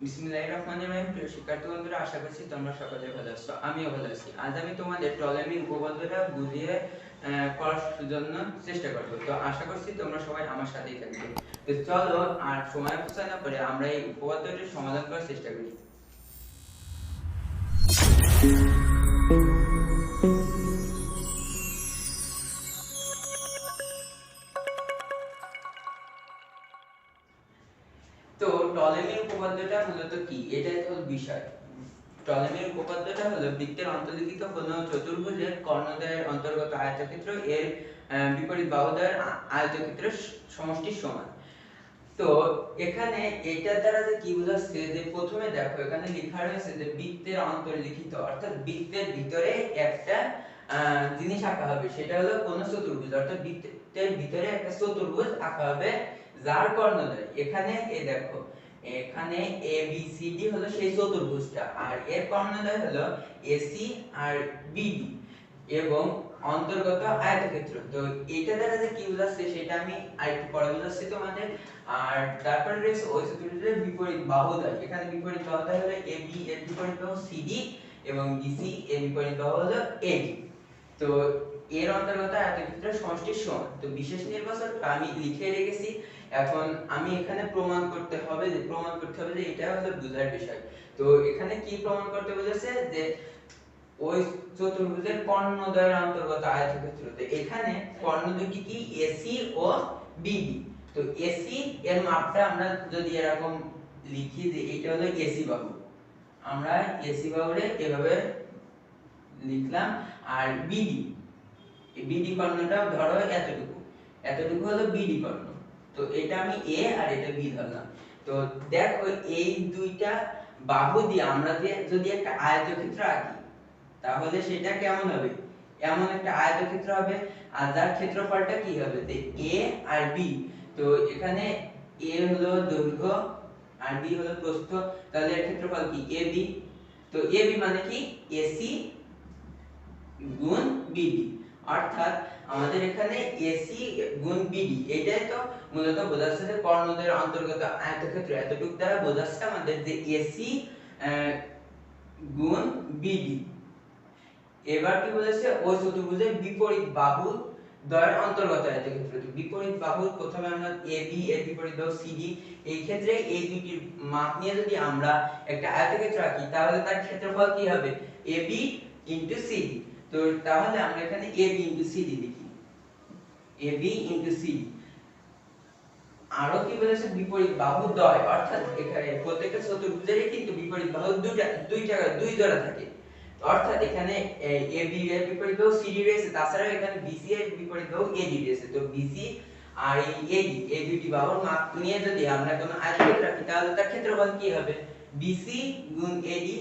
বিসমিল্লাহির রহমানির রহিম। প্রিয় শিক্ষার্থী বন্ধুরা, আশা করছি তোমরা সকলে ভালো আছো। আমিও ভালো আছি। আজ আমি তোমাদের টলেমির উপপাদ্যটা বুঝিয়ে করার জন্য চেষ্টা করব। তো আশা করছি তোমরা সবাই আমার সাথেই থাকবে। তো চলো আর সময় অপচয় না করে আমরা এই উপপাদ্যটির সমাধান করার চেষ্টা করি। তো টলেমির উপপাদ্যটা মূলত কি, এটাই হলো বিষয়। টলেমির উপপাদ্যটা হলো বৃত্তের অন্তর্লিখিত কোনো চতুর্ভুজের কর্ণদ্বয়ের অন্তর্গত আয়তক্ষেত্র এর বিপরীত বাহুদ্বয়ের আয়তক্ষেত্রের সমষ্টির সমান। তো এখানে এটার দ্বারা যে কি বোঝাচ্ছে, যে প্রথমে দেখো এখানে লেখা রয়েছে যে বৃত্তের অন্তর্লিখিত, অর্থাৎ বৃত্তের ভিতরে একটা জিনিস আঁকা হবে, সেটা হলো কোন চতুর্ভুজ, অর্থাৎ বৃত্তের ভিতরে একটা চতুর্ভুজ আঁকা হবে যার কর্ণদ্বয় এখানে দেখো এখানে এ বি সি ডি হলো সেই চতুর্ভুজটা, আর এর কর্ণদ্বয় হলো এসি আর বিডি এবং অন্তর্গত আয়তক্ষেত্র। তো এটা দ্বারা যে কি বোঝাচ্ছে সেটা আমি আরেকটু পরে বোঝাচ্ছি তোমাদের। আর তারপরে রয়েছে ওই চতুর্ভুজের বিপরীত বাহুদ্বয়। এখানে বিপরীত বাহুদ্বয় হলো এবি, এর বিপরীত বাহু সিডি এবং বিসি, এর বিপরীত বাহু হলো এডি। তো এর অন্তর্গত আয়তক্ষেত্রের সমষ্টির সমান। তো বিশেষ নির্বাচনটা আমি লিখে রেখেছি। এখন আমি এখানে প্রমাণ করতে হবে যে এটা হলো বুঝার বিষয়। তো এখানে কি প্রমাণ করতে বলেছে, যে ওই চতুর্ভুজের কর্ণদ্বয়ের অন্তর্গত আয়তক্ষেত্র। তো এখানে কর্ণ দুটি কি, এসি ও বিডি। তো এসি এর মাপটা আমরা যদি এরকম লিখি যে এটা হলো এসি বাহু, আমরা এসি বাহুরে এভাবে লিখলাম। আর বিডি, এই বিডি কর্ণটা ধরো এতটুকু হলো বিডি কর্ণ। তো এটা আমি এ আর এটা বি ধরলাম। তো দেখো এই দুইটা বাহু দিয়ে আমরা যদি একটা আয়তক্ষেত্র আঁকি, তাহলে সেটা কেমন হবে, এমন একটা আয়তক্ষেত্র হবে। আর যার ক্ষেত্রফলটা কি হবে, যে এ আর বি। তো এখানে এ হলো দৈর্ঘ্য আর বি হলো প্রস্থ, তাহলে এর ক্ষেত্রফল কি, এ বি। তো এ বি মানে কি, এসি গুণ বিডি, অর্থাৎ আমাদের এখানে এসি গুণ বিডি, এটাই তো মূলত বোঝাচ্ছে যে কর্ণদ্বয়ের অন্তর্গত আয়তক্ষেত্র এতটুকু দ্বারা বোঝাচ্ছে আমাদের যে এসি গুণ বিডি। এবার কি বলেছে, ওই চতুর্ভুজের বিপরীত বাহু দ্বয়ের অন্তর্গত আয়তক্ষেত্র। বিপরীত বাহু প্রথমে আমরা এবি, এর বিপরীত বাহু সিডি, এই ক্ষেত্রে এই দুটির মাপ নিয়ে যদি আমরা একটা আয়তক্ষেত্র আঁকি, তাহলে তার ক্ষেত্রফল কি হবে, এবি ইনটু সিডি। তো তাহলে আমরা এখানে এবি ইনটু সিডি লিখি, এবি ইনটু সিডি। আরো কি বলেছে, বিপরীত বাহু দ্বয়, অর্থাৎ এখানে প্রত্যেকটা চতুর্ভুজেরই কিন্তু বিপরীত বাহু দুই জোড়া থাকে। অর্থাৎ এখানে এবি এর বিপরীত বাহু সিডি রয়েছে, তাছাড়াও এখানে বিসি এর বিপরীত বাহু এডি রয়েছে। তো বিসি আর এডি এই দুটি বাহুর মাপ নিয়ে যদি আমরা কোনো আয়তক্ষেত্র রাখি, তাহলে তার ক্ষেত্রফল কি হবে, বিসি গুণ এডি,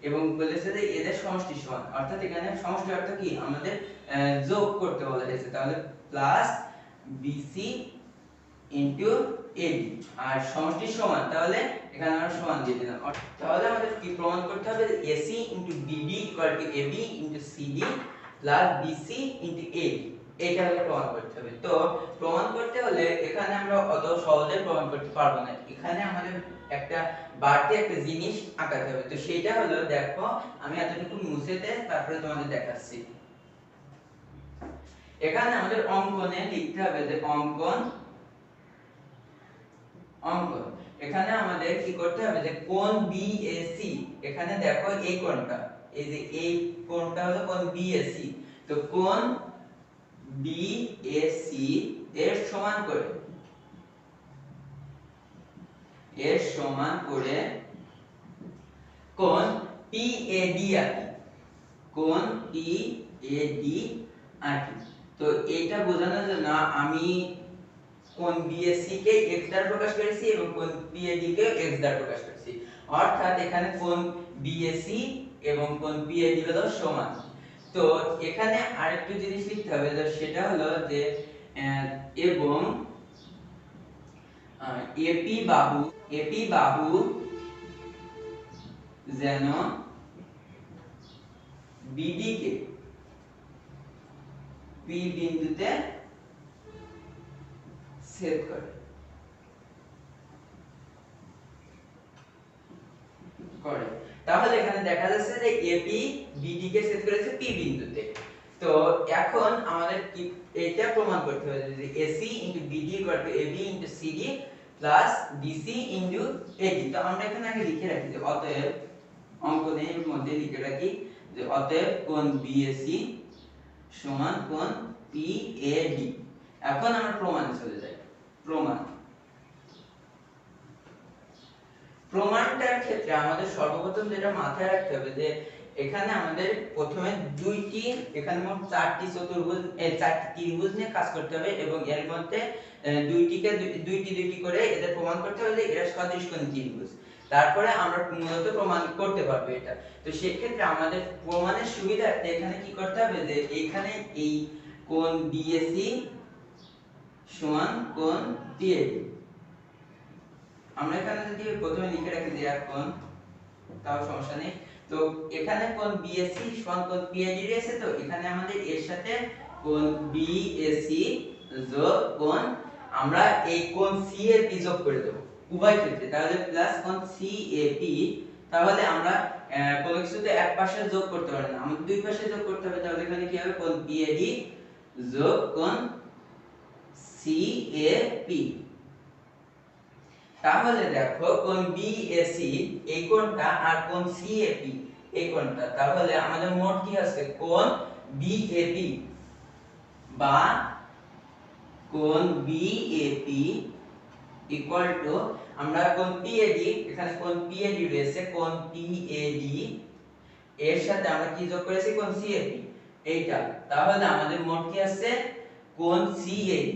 এবং বলেছে যে এদের সমষ্টি সমান। অর্থাৎ এখানে সমষ্টি অর্থ কি, আমাদের যোগ করতে বলা হয়েছে, তাহলে প্লাস বিসি ইনটু এডি, আর সমষ্টি সমান, তাহলে এখানে আমরা সমান দিয়ে দিলাম। তাহলে আমাদের কি প্রমাণ করতে হবে, AC into BD equal to AB into CD plus BC into AD, এটা হলো প্রমাণ করতে হবে। তো প্রমাণ করতে হলে এখানে আমরা অত সহজে প্রমাণ করতে পারবো না, এখানে আমাদের একটা বাড়তি একটা জিনিস আঁকাতে হবে। তো সেটা হলো, দেখো আমি এতটুকু মুছে দেই, তারপরে তোমাদের দেখাচ্ছি। এখানে আমাদের অঙ্কনে লিখতে হবে যে অঙ্কন, এখানে আমাদের কি করতে হবে, যে কোণ বিএসি, এখানে দেখো এই কোণটা, এই যে এই কোণটা হলো কোণ বিএসি। তো কোণ বিএসি এর সমান করে কোণ পিএডি আঁকি, কোণ পিএডি আঁকি। তো এটা বোঝানোর জন্য আমি কোণ বিএসি কে x দ্বারা প্রকাশ করেছি এবং কোণ পিএডি কে x দ্বারা প্রকাশ করেছি। অর্থাৎ এখানে কোণ বিএসি এবং কোণ পিএডি হলো সমান। তো এখানে আরেকটু জিনিস লিখতে হবে, সেটা হলো যে এবং এপি বাহু যেন বিডি কে পি বিন্দুতে ছেদ করে। করে। তাহলে এখানে দেখা যাচ্ছে যে এবি বিডি কে ছেদ করেছে পি বিন্দুতে। তো এখন আমাদের কি এটা প্রমাণ করতে হবে যে AC BD AB CD BC AD. তো আমরা এখানে আগে লিখে রাখি যে অতএব অঙ্কনের মধ্যে লিখে রাখি যে অতএব কোণ বিএসি সমান কোণ পিএডি। এখন আমরা প্রমাণে চলে যাই। প্রমাণটার ক্ষেত্রে আমাদের সর্বপ্রথম যেটা মাথায় রাখতে হবে যে এখানে আমাদের প্রথমে এখানে মোট চারটি ত্রিভুজ নিয়ে কাজ করতে হবে এবং এর মধ্যে দুইটি করে এদের প্রমাণ করতে হবে যে এরা সদৃশকোণী ত্রিভুজ। তারপরে আমরা মূলত প্রমাণ করতে পারবো এটা। তো সেই ক্ষেত্রে আমাদের প্রমাণের সুবিধার্থে এখানে কি করতে হবে যে এখানে এই কোণ বিএসি সমান কোণ পিএডি। আমরা এখানে যদি প্রথমে লিখে রাখি যে কোণ, তাও সমস্যা নেই। তো এখানে কোণ বিএসি সমান কোণ পিএডি রয়েছে, তো এখানে আমাদের এর সাথে কোণ বিএসি যোগ কোণ, আমরা এই কোণ সিএপি যোগ করে দেব উভয় ক্ষেত্রে, তাহলে প্লাস কোণ সিএপি। তাহলে আমরা কোনো কিছুতে এক পাশে যোগ করতে পারি না, আমাদের দুই পাশে যোগ করতে হবে। তাহলে এখানে কি হবে কোণ পিএডি যোগ কোণ সিএপি। তাহলে দেখো কোণ বিএসি এই কোণটা আর কোণ সিএপি এই কোণটা, তাহলে আমাদের মোট কি আছে কোণ বিএপি বা কোণ বিএপি ইকুয়াল টু, আমরা কোণ পিএডি, এখানে কোণ পিএডি রয়েছে, কোণ পিএডি এর সাথে আমরা কি যোগ করেছি কোণ সিএপি এইটা। তাহলে আমাদের মোট কি আছে কোণ সিএডি।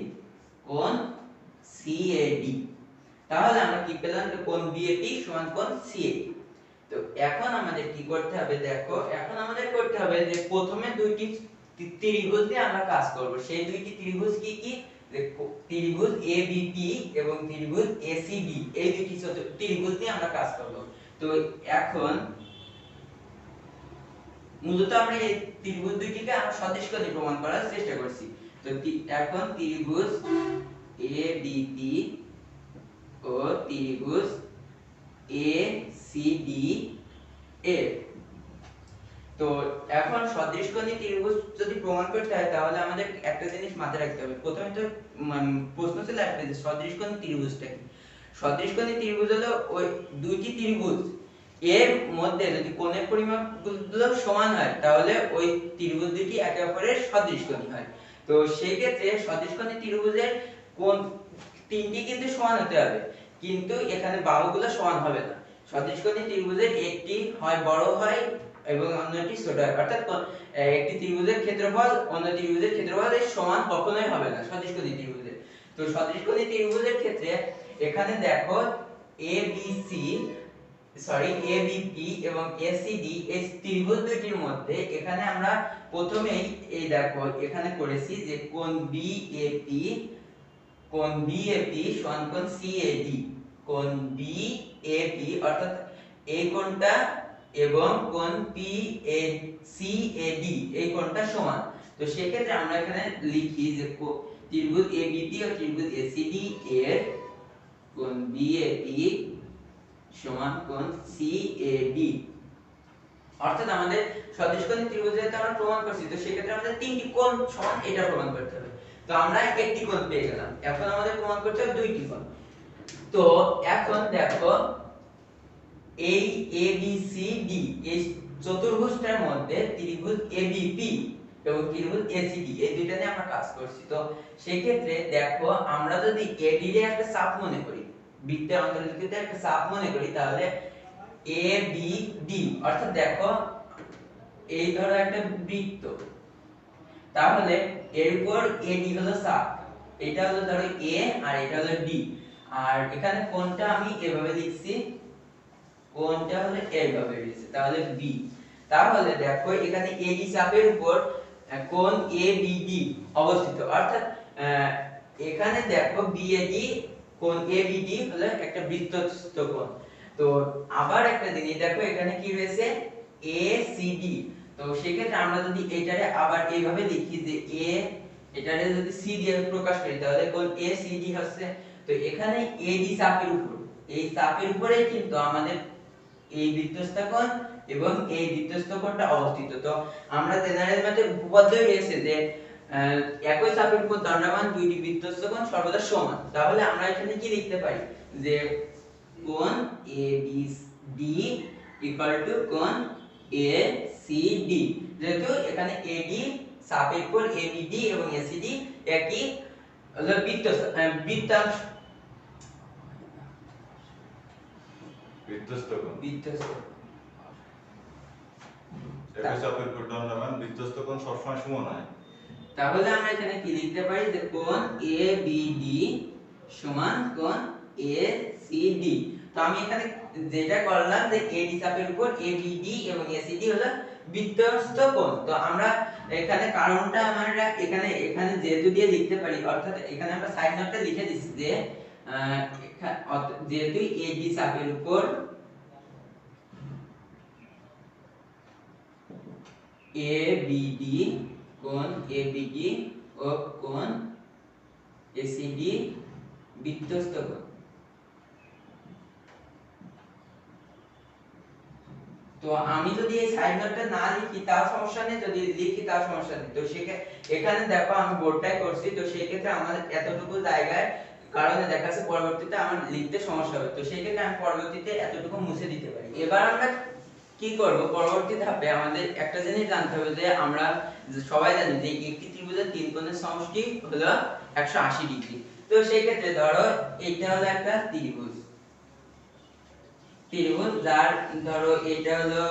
তাহলে আমরা কি পেলাম কোণ বিএপি সমান কোণ সিএডি। তো এখন আমাদের কি করতে হবে, দেখো এখন আমাদের করতে হবে যে প্রথমে দুইটি ত্রিভুজ দিয়ে আমরা কাজ করব। সেই দুইটি ত্রিভুজ কি কি, ত্রিভুজ এবিপি এবং ত্রিভুজ এসিবি, এই দুইটি ত্রিভুজ দিয়ে আমরা কাজ করব। তো এখন মূলত আমরা এই ত্রিভুজ দুইটিকে আমরা সদৃশকোণী প্রমাণ করার চেষ্টা করছি। তো এখন ত্রিভুজ এবিপি ও ত্রিভুজ এসিডি এর, তো এখন সদৃশকোণী ত্রিভুজ যদি প্রমাণ করতে হয় তাহলে আমাদের একটা জিনিস মাথায় রাখতে হবে। প্রথমে তো প্রশ্ন ছিল একটা যে সদৃশকোণী ত্রিভুজটা কি। সদৃশকোণী ত্রিভুজ হলো ওই দুইটি ত্রিভুজ এর মধ্যে যদি কোণের পরিমাপগুলো সমান হয় তাহলে ওই ত্রিভুজ দুটি একে অপরের সদৃশকোণী হয়। তো সেই ক্ষেত্রে সদৃশকোণী ত্রিভুজের কোণ তিনটি কিন্তু সমান হতে হবে, কিন্তু এখানে বাহুগুলো সমান হবে না। সদৃশকোণী ত্রিভুজের একটি হয় বড় হয় এবং অন্যটি ছোট হয়, অর্থাৎ একটি ত্রিভুজের ক্ষেত্রফল অন্য ত্রিভুজের ক্ষেত্রফলের সমান কখনোই হবে না সদৃশকোণী ত্রিভুজের। তো সদৃশকোণী ত্রিভুজের ক্ষেত্রে এখানে দেখো এবিপি এবং এসিডি এই ত্রিভুজ দুটির মধ্যে এখানে আমরা প্রথমেই এই দেখো এখানে করেছি যে কোণ বিএপি সমান কোণ সিএডি। কোণ বিএপি অর্থাৎ এই কোণটা এবং কোণ সিএডি এই কোণটা সমান। তো সেই ক্ষেত্রে আমরা এখানে লিখি যে ত্রিভুজ এবিপি ও ত্রিভুজ এসিডি এর কোণ বিএপি সমান কোণ সিএডি। অর্থাৎ আমাদের সদৃশকোণী ত্রিভুজের আমরা প্রমাণ করছি, তো সেই ক্ষেত্রে আমাদের তিনটি কোণ সমান এটা প্রমাণ করতে হবে। তো আমরা একটি কোণ পেয়ে গেলাম, এখন আমাদের প্রমাণ করতে হবে দুইটি কোণ। তো এখন দেখো এই এবিসিডি এই চতুর্ভুজটার মধ্যে ত্রিভুজ এবিপি এবং ত্রিভুজ এসিডি এই দুইটা নিয়ে আমরা কাজ করছি। তো সেই ক্ষেত্রে দেখো আমরা যদি এডি এর একটা চাপ মনে করি, বৃত্তের অন্তর্লিখিত একটা চাপ মনে করি, তাহলে এবিডি অর্থাৎ দেখো এই ধরো একটা বৃত্ত, তাহলে এর উপর এডি হলো চাপ, এটা হলো ধরো এ আর এটা হলো ডি, আর এখানে কোণটা আমি এভাবে লিখছি, কোণটা হলো এইভাবে রয়েছে, তাহলে বি। তাহলে দেখো এখানে এডি চাপের উপর কোণ এবিডি অবস্থিত, অর্থাৎ এখানে দেখো বিএডি কোণ এবিডি হলো একটা বৃত্তস্থ কোণ। তো আবার একটা জিনিস দেখো এখানে কি রয়েছে এসিডি। তো সেক্ষেত্রে আমরা যদি এটারে আবার এইভাবে লিখি যে এ এটারে যদি সি দিয়ে প্রকাশ করি তাহলে কোণ এসিডি হচ্ছে। তো এখানে এডি চাপের উপর, এই চাপের উপরেই কিন্তু আমাদের এই বৃত্তস্থ কোণ এবং এই বৃত্তস্থ কোণটা অবস্থিত। তো আমরা জেনারেল ম্যাথের উপপাদ্যই রয়েছে যে একই চাপের উপর দণ্ডায়মান দুইটি বৃত্তস্থ কোণ সর্বদা সমান। তাহলে আমরা এখানে কি লিখতে পারি যে কোণ ABD ইকুয়াল টু কোণ ACD। যেহেতু এখানে AD চাপের উপর ABD এবং ACD একই হলো বৃত্তাংশ বৃত্তস্থ কোণ বৃত্তস্থ একই চাপের উপর দণ্ডায়মান বৃত্তস্থ কোণ সবসময় সমান হয়। তাহলে আমরা এখানে কি লিখতে পারি যে কোণ ABD সমান কোণ ACD। তো আমি এখানে যেটা করলাম যে AD চাপের উপর ABD এবং ACD হলো বৃত্তস্থ কোণ। তো আমরা এখানে কারণটা আমরা এখানে যেহেতু দিয়ে লিখতে পারি, অর্থাৎ এখানে আমরা সাইড নোটটা লিখে দিচ্ছি যে যেহেতু AD চাপের উপর ABD কোণ ABD ও কোণ ACD বৃত্তস্থ কোণ। তো আমি যদি এই সাইড নোটটা না লিখি তাও সমস্যা নেই, যদি লিখি তাও সমস্যা নেই। তো এখানে দেখো আমি বোর্ডটাই করছি, তো সেই ক্ষেত্রে আমাদের এতটুকু জায়গায় কারণে দেখাচ্ছে পরবর্তীতে আমার লিখতে সমস্যা হবে, তো সেই ক্ষেত্রে আমি পরবর্তীতে এতটুকু মুছে দিতে পারি। এবার আমরা কি করব, পরবর্তী ধাপে আমাদের একটা জিনিস জানতে হবে যে আমরা সবাই জানি যে একটি ত্রিভুজের তিন কোণের সমষ্টি হলো 180 ডিগ্রি। তো সেই ক্ষেত্রে ধরো এটা হলো একটা ত্রিভুজ যার ধরো এটা হলো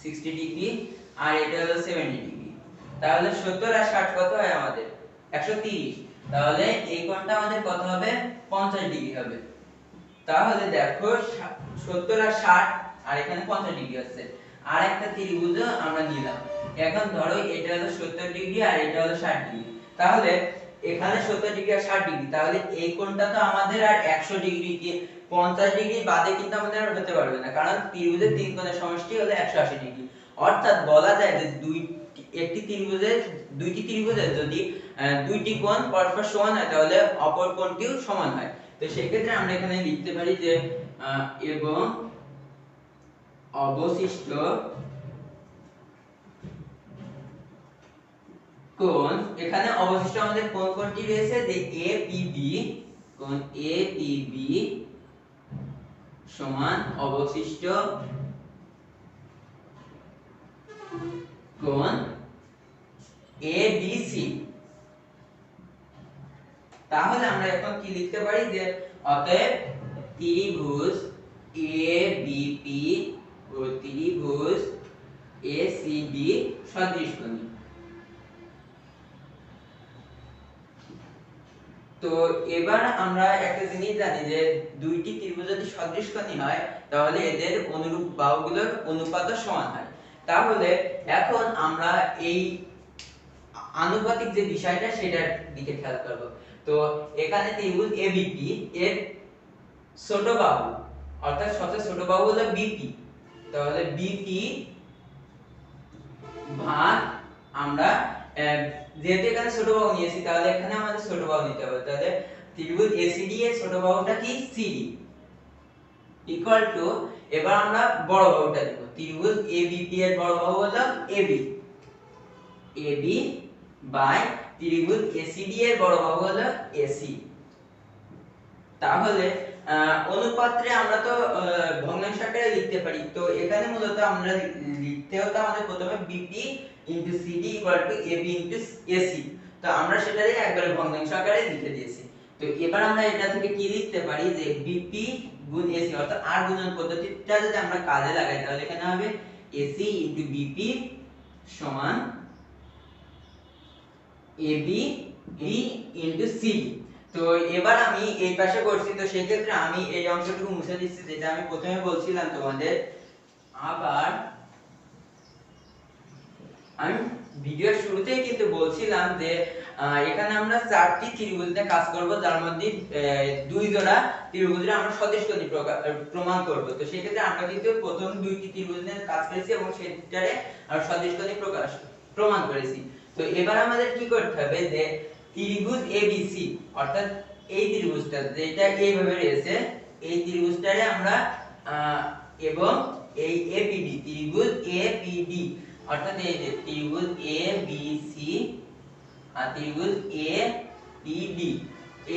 60 ডিগ্রি আর এটা হলো 70 ডিগ্রি। তাহলে 70 আর 60 কত হয় আমাদের 130। তাহলে এই কোণটা আমাদের কত হবে 50 ডিগ্রি হবে। তাহলে দেখো 70 আর 60 আর এখানে 50 ডিগ্রি আছে। আর একটা ত্রিভুজ আমরা নিলাম। এখন ধরো এটা হলো 70 ডিগ্রি আর এটা হলো 60 ডিগ্রি। তাহলে এখানে 70 ডিগ্রি আর 60 ডিগ্রি, তাহলে এই কোণটা তো আমাদের আর 100 ডিগ্রি কি 50 ডিগ্রি বাদে কিন্তু আমাদের আর হতে পারবে না, কারণ ত্রিভুজের তিন কোণের সমষ্টি হলো 180 ডিগ্রি। অর্থাৎ বলা যায় যে দুইটি ত্রিভুজের যদি দুইটি কোণ পরস্পর সমান হয় তাহলে অপর কোণটিও সমান হয়। তো সেই ক্ষেত্রে আমরা এখানে লিখতে পারি যে এবং অবশিষ্ট কোণ, এখানে অবশিষ্ট আমাদের কোন কোণটি রয়েছে যে APB, কোণ APB সমান অবশিষ্ট কোণ ABC। তাহলে আমরা এখন কি লিখতে পারি যে অতএব ত্রিভুজ ABP ও ত্রিভুজ ACD সদৃশকোণী। তো এবার আমরা একটা জিনিস জানি যে দুইটি ত্রিভুজ যদি সদৃশকোণী হয় তাহলে এদের অনুরূপ বাহুগুলোর অনুপাতও সমান হয়। তাহলে এখন আমরা এই আনুপাতিক যে বিষয়টা সেটার দিকে খেয়াল করব। তো এখানে ত্রিভুজ ABP এর ছোট বাহু অর্থাৎ সবচেয়ে ছোট বাহু হলো BP। তাহলে BP ভাগ আমরা যেহেতু এখানে ছোট বাহু নিয়েছি তাহলে এখানে আমাদের ছোট বাহু নিতে হবে। তাহলে ত্রিভুজ ACD এর ছোট বাহুটা কি CD ইকুয়াল টু, এবার আমরা বড় বাহুটা দেব। ত্রিভুজ ABP এর বড় বাহু হলো AB বাই ত্রিভুজ ACD এর বড় বাহু হলো AC। তাহলে অনুপাত্রে আমরা তো ভগ্নাংশ আকারে লিখতে পারি। তো এখানে মূলত আমরা লিখতে হতো আমাদের প্রথমে BP into CD equal to AB into AC। তো আমরা সেটারে একবারে ভগ্নাংশ আকারে লিখে দিয়েছি। তো এবার আমরা এটা থেকে কি লিখতে পারি যে BP গুণ AC, অর্থাৎ আর গুণন পদ্ধতিটা যদি আমরা কাজে লাগাই তাহলে এখানে হবে AC into BP সমান AB into CD। তো এবার আমি এই পাশে করছি, তো সেই ক্ষেত্রে আমি এই অংশটুকু মুছে দিচ্ছি যেটা আমি প্রথমে বলছিলাম তোমাদের। আবার আমি ভিডিওর শুরুতেই কিন্তু বলছিলাম যে এখানে আমরা চারটি ত্রিভুজ নিয়ে কাজ করব, যার মধ্যে দুই জোড়া ত্রিভুজের আমরা সদৃশকোণী প্রমাণ করব। তো সেই ক্ষেত্রে আমরা কিন্তু প্রথম দুইটি ত্রিভুজ নিয়ে কাজ করেছি এবং সেটারে আমরা সদৃশকোণী প্রমাণ করেছি। তো এবার আমাদের কি করতে হবে যে ত্রিভুজ ABC অর্থাৎ এই ত্রিভুজটা যেটা এইভাবে রয়েছে এই ত্রিভুজটারে আমরা এবং এই এবিডি ত্রিভুজ এবিডি অর্থাৎ এই যে ত্রিভুজ এবিসি আর ত্রিভুজ এবিডি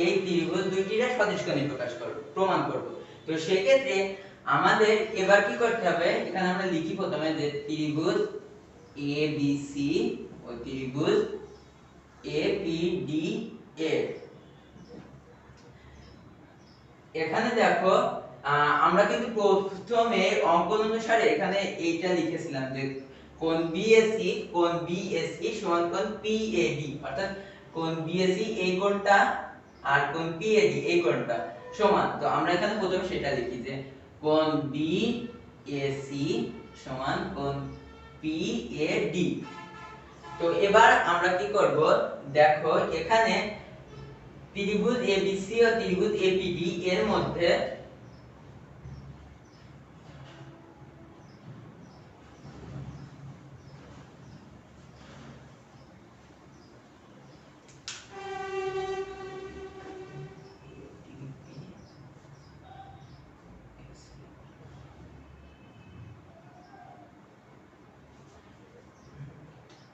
এই ত্রিভুজ দুইটির সদৃশকোণী প্রমাণ করব। তো সেই ক্ষেত্রে আমাদের এবার কি করতে হবে, এখানে আমরা লিখি প্রথমে যে ত্রিভুজ এবিসি ও ত্রিভুজ এবিডি এর এখানে দেখো আমরা কিন্তু প্রথমে অঙ্কন অনুসারে এখানে এইটা লিখেছিলাম যে কোণ বিএসি সমান কোণ পিএডি, অর্থাৎ কোণ বিএসি এই কোণটা আর কোণ পিএডি এই কোণটা সমান। তো আমরা এখানে প্রথমে সেটা লিখি যে কোণ বিএসি সমান কোণ পিএডি। তো এবার আমরা কি করব, দেখো এখানে ত্রিভুজ এবিসি ও ত্রিভুজ এপিডি এর মধ্যে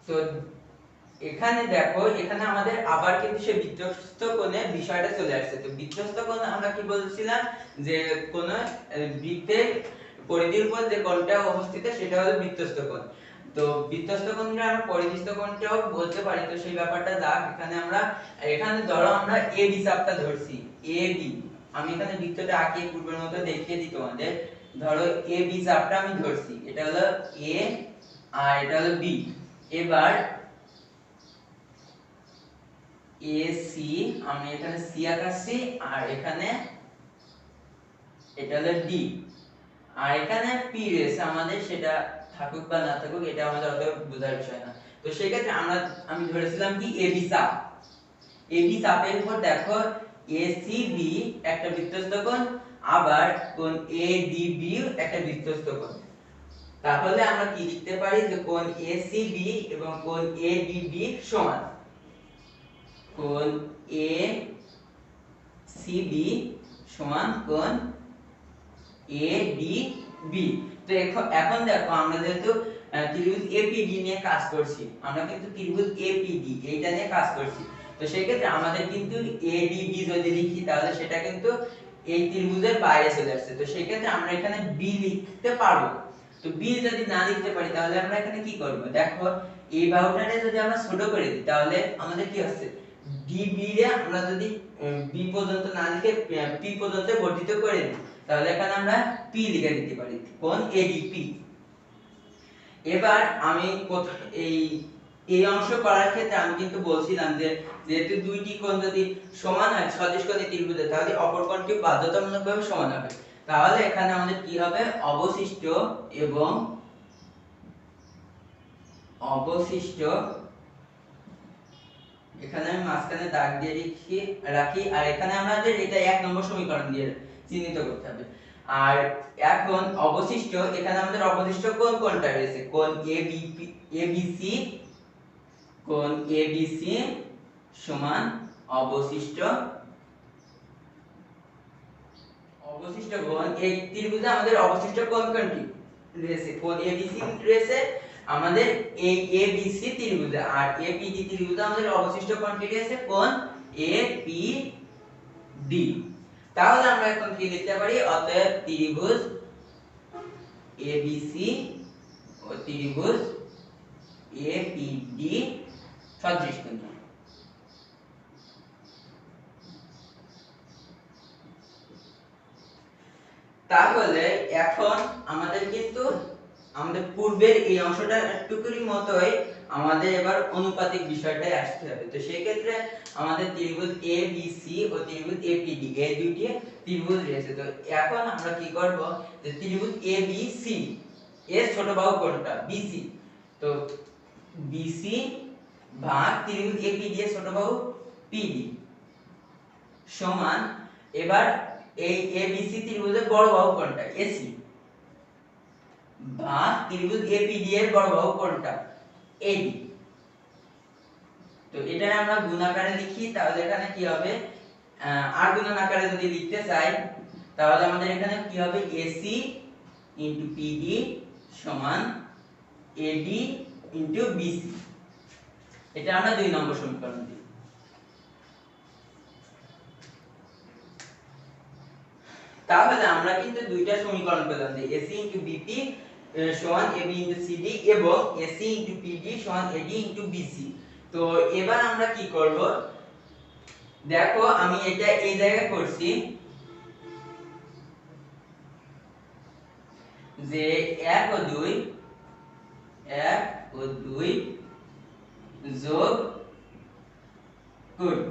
তো এখানে দেখো এখানে আমাদের আবার কিন্তু সে বৃত্তস্থ কোণের বিষয়টা চলে আসছে। তো বৃত্তস্থ কোণ আমরা কি বলছিলাম যে কোন বৃত্তের পরিধির উপর যে কোণটা অবস্থিত সেটা হলো বৃত্তস্থ কোণ। তো বৃত্তস্থ কোণটা আমরা পরিধিস্থ কোণটাও বলতে পারি। তো সেই ব্যাপারটা যাক, এখানে ধরো আমরা এবি চাপটা ধরছি, এবি আমি এখানে বৃত্তটা আঁকিয়ে পূর্বের মতো দেখিয়ে দিই তোমাদের। ধরো এবি চাপটা আমি ধরছি, এটা হলো এ আর এটা হলো বি। এবার এসি আমি এখানে সি আঁকাচ্ছি আর এখানে এটা হলো ডি আর এখানে পি রয়েছে আমাদের, সেটা থাকুক বা না থাকুক এটা আমাদের অত বোঝার বিষয় না। তো সেই ক্ষেত্রে আমি ধরেছিলাম কি এবি চাপ, এবি চাপের উপর দেখো এসিবি একটা বৃত্তস্থ কোণ আবার কোণ এডিবি একটা বৃত্তস্থ কোণ। তাহলে আমরা কি লিখতে পারি যে কোণ এসিবি এবং কোণ এডিবি সমান কোণ এসিবি সমান কোণ এডিবি। তো এখন দেখো আমরা যেহেতু ত্রিভুজ এপিডি নিয়ে কাজ করছি, আমরা কিন্তু ত্রিভুজ এপিডি এইটা নিয়ে কাজ করছি। তো সেই ক্ষেত্রে আমাদের কিন্তু এডিবি যদি লিখি তাহলে সেটা কিন্তু এই ত্রিভুজের বাইরে চলে আসছে। তো সেই ক্ষেত্রে আমরা এখানে বি লিখতে পারবো। তো বি যদি না লিখতে পারি তাহলে আমরা এখানে কি করব, দেখো এই বাহুটাকে যদি আমরা ছোট করে দিই তাহলে আমাদের কি হচ্ছে ডিবি রে আমরা যদি বি পর্যন্ত না লিখে পি পর্যন্ত বর্ধিত করে দিই তাহলে এখানে আমরা পি লিখে দিতে পারি, কোণ এডিপি। এবার আমি এই অংশ করার ক্ষেত্রে আমি কিন্তু বলছিলাম যে যেহেতু দুইটি কোণ যদি সমান হয় সদৃশকোণী ত্রিভুজে তাহলে অপর কোণটি বাধ্যতামূলকভাবে সমান হবে। তাহলে এখানে আমাদের কি হবে, অবশিষ্ট এখানে আমি মাঝখানে দাগ দিয়ে রাখি আর এখানে আমাদের এটা 1 নম্বর সমীকরণ দিয়ে চিহ্নিত করতে হবে। আর এখন অবশিষ্ট এখানে আমাদের অবশিষ্ট কোণটা রয়েছে কোণ এবিসি সমান অবশিষ্ট কোণ। এই ত্রিভুজে আমাদের অবশিষ্ট কোণটি রয়েছে, কোণ এবিসি রয়েছে আমাদের এই এবিসি ত্রিভুজে, আর এপিডি ত্রিভুজে আমাদের অবশিষ্ট কোণটি রয়েছে কোণ এপিডি। তাহলে আমরা এখন কি লিখতে পারি, অতএব ত্রিভুজ এবিসি ও ত্রিভুজ এপিডি সদৃশকোণী। তাহলে এখন আমাদের কিন্তু আমাদের পূর্বের এই অংশটা টুকুরি মতোই আমাদের এবার অনুপাতিক বিষয়টাই আসতে হবে। তো সেই ক্ষেত্রে আমাদের ত্রিভুজ এবিসি ও ত্রিভুজ এপিডি এই দুটি ত্রিভুজ রয়েছে। তো এখন আমরা কি করব, যে ত্রিভুজ এবিসি এর ছোট বাহু কোণটা বিসি, তো বিসি ভাগ ত্রিভুজ এপিডি এর ছোট বাহু পিডি সমান, এবার এই এবিসি ত্রিভুজের বড় বাহু কোণটা এসি ভাগ ত্রিভুজ এপিডি এর বড় বাহু কোণটা এডি। তো এটা আমরা গুণ আকারে লিখি তাহলে এখানে কি হবে, আর গুণন আকারে যদি লিখতে চাই তাহলে আমাদের এখানে কি হবে, এসি ইন্টু পিডি সমান এডি ইন্টু বিসি। এটা আমরা 2 নম্বর সমীকরণ দিই। তাহলে আমরা কিন্তু দুইটা সমীকরণ পেলাম যে AC ইনটু BP সমান AB ইনটু CD এবং AC ইনটু PD সমান AD ইনটু BC। তো এবার আমরা কি করব, দেখো আমি এটা এই জায়গায় করছি যে 1 ও 2 যোগ করি।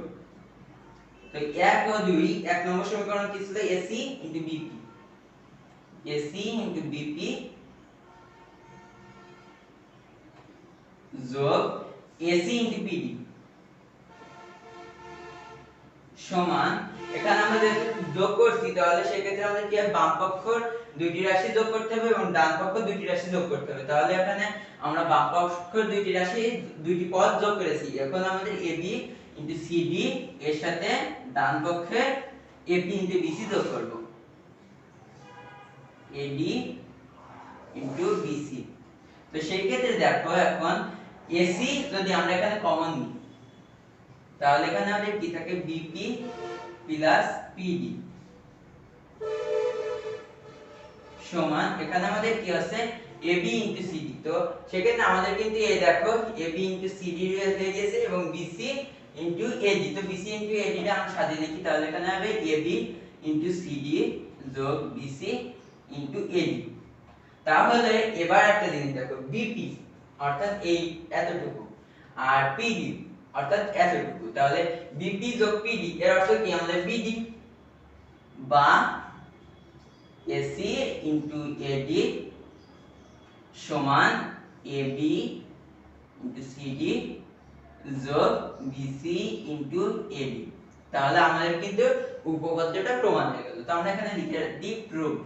তো 1 ও 2 এক নম্বর সমীকরণ কি ছিল, AC into BP, AC into BP যোগ AC ইনটু PD সমান, এখানে আমরা যেহেতু যোগ করছি তাহলে সেই ক্ষেত্রে আমাদের কি হবে, বাম পক্ষের দুইটি রাশি যোগ করতে হবে এবং ডান পক্ষের দুইটি রাশি যোগ করতে হবে। তাহলে এখানে আমরা বাম পক্ষের দুইটি রাশি দুইটি পদ যোগ করেছি। এখন আমাদের AB ইনটু CD এর সাথে ডান পক্ষে AB ইনটু BC যোগ করব, AD ইনটু BC। তো সেই ক্ষেত্রে দেখো এখন AC যদি আমরা এখানে কমন নিই তাহলে এখানে আমাদের কি থাকে, BP প্লাস PD সমান, এখানে আমাদের কি আছে, AB ইনটু CD। তো সেক্ষেত্রে আমাদের কিন্তু এই দেখো AB ইনটু CD হয়ে গেছে এবং BC ইনটু AD। তো BC ইনটু AD টা আমরা সাজিয়ে লিখি, তাহলে এখানে হবে AB ইনটু CD যোগ BC ইনটু AD। তাহলে এবার একটা জিনিস দেখো, BP অর্থাৎ এই এতটুকু আর PD অর্থাৎ এতটুকু, তাহলে BP যোগ PD এর অর্থ কি, আমাদের BD বা AC ইনটু AD সমান AB ইনটু CD যোগ BC ইনটু AD। তাহলে আমাদের কিন্তু উপপাদ্যটা প্রমাণ হয়ে গেল। তো আমরা এখানে লিখে দিই প্রুভড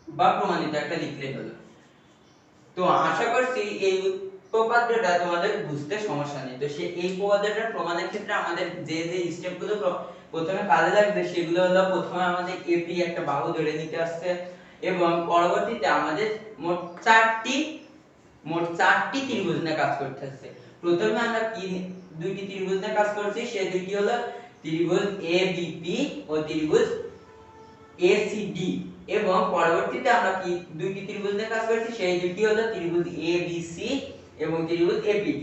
বা প্রমাণিত একটা লিখলেই হলো। তো আশা করছি এই উপপাদ্যটা তোমাদের বুঝতে সমস্যা নেই। তো এই উপপাদ্যটা প্রমাণের ক্ষেত্রে আমাদের যে যে স্টেপগুলো প্রথমে কাজে লাগবে সেগুলো হলো, প্রথমে আমাদের AP একটা বাহু ধরে নিতে আসছে এবং পরবর্তীতে আমাদের মোট চারটি ত্রিভুজ নিয়ে কাজ করতে হচ্ছে। প্রথমে আমরা কি দুইটি ত্রিভুজ নিয়ে কাজ করছি, সেই দুইটি হলো ত্রিভুজ ABP ও ত্রিভুজ ACD এবং পরবর্তীতে আমরা কি দুইটি ত্রিভুজ নিয়ে কাজ করছি, সেই দুইটি হলো ত্রিভুজ ABC এবং ত্রিভুজ APD।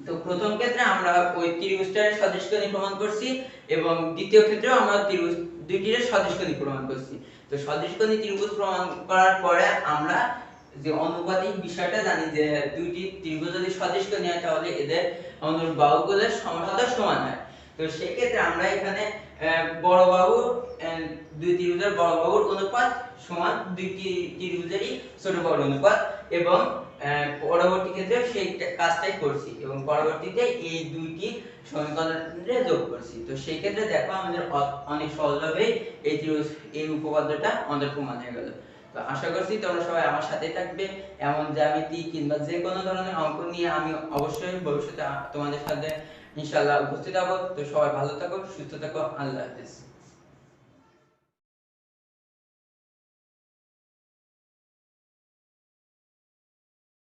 তো প্রথম ক্ষেত্রে আমরা ওই ত্রিভুজটার সদৃশকোণী প্রমাণ করছি এবং দ্বিতীয় ক্ষেত্রেও আমরা ত্রিভুজ দুইটির সদৃশকোণী প্রমাণ করছি। তো সদৃশকোণী ত্রিভুজ প্রমাণ করার পরে আমরা যে অনুপাতিক বিষয়টা জানি যে দুইটি ত্রিভুজ যদি সদৃশকোণী হয় তাহলে এদের অনুবাহুগুলোর সমসত্ব সমান হয়। তো সেই ক্ষেত্রে আমরা এখানে বড় বাহু দুই ত্রিভুজের বড় বাহুর অনুপাত সমান দুইটি ত্রিভুজেরই ছোট বাহুর অনুপাত এবং পরবর্তী ক্ষেত্রে সেই কাজটাই করছি এবং পরবর্তীতে এই দুইটি সমীকরণে যোগ করছি। তো সেই ক্ষেত্রে দেখো আমাদের অনেক সহজভাবে এই উপপাদ্যটা আমাদের প্রমাণ হয়ে গেল। তো আশা করছি তোমরা সবাই আমার সাথেই থাকবে। এমন জ্যামিতি কিংবা যে কোনো ধরনের অঙ্ক নিয়ে আমি অবশ্যই ভবিষ্যতে তোমাদের সাথে ইনশাআল্লাহ উপস্থিত হব। তো সবাই ভালো থাকো, সুস্থ থাকো, আল্লাহ হাফেজ।